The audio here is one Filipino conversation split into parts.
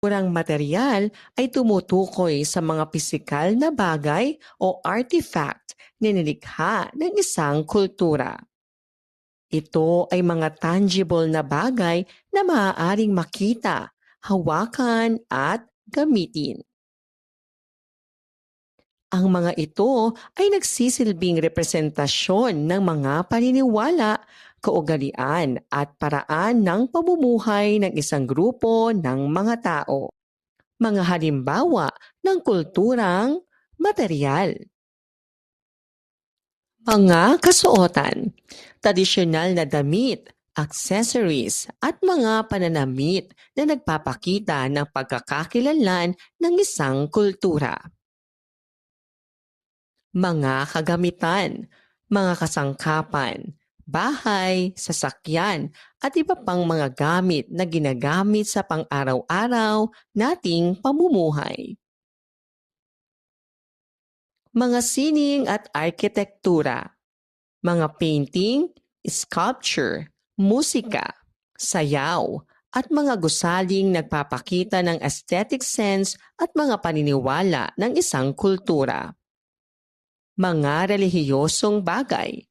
Kurang material ay tumutukoy sa mga pisikal na bagay o artifact na nilikha ng isang kultura. Ito ay mga tangible na bagay na maaaring makita, hawakan at gamitin. Ang mga ito ay nagsisilbing representasyon ng mga paniniwala, kaugalian at paraan ng pamumuhay ng isang grupo ng mga tao. Mga halimbawa ng kulturang material. Mga kasuotan, tradisyonal na damit, accessories at mga pananamit na nagpapakita ng pagkakakilanlan ng isang kultura. Mga kagamitan, mga kasangkapan, bahay, sasakyan at iba pang mga gamit na ginagamit sa pang-araw-araw nating pamumuhay. Mga sining at arkitektura, mga painting, sculpture, musika, sayaw, at mga gusaling nagpapakita ng aesthetic sense at mga paniniwala ng isang kultura. Mga relihiyosong bagay,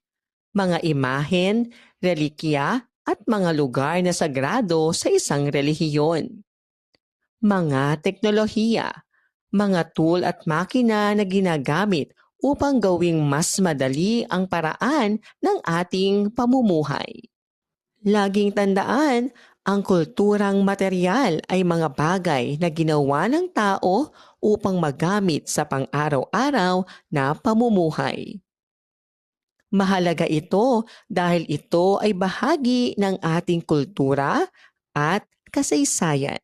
mga imahen, relikya, at mga lugar na sagrado sa isang relihiyon. Mga teknolohiya, mga tool at makina na ginagamit upang gawing mas madali ang paraan ng ating pamumuhay. Laging tandaan, ang kulturang material ay mga bagay na ginawa ng tao upang magamit sa pang-araw-araw na pamumuhay. Mahalaga ito dahil ito ay bahagi ng ating kultura at kasaysayan.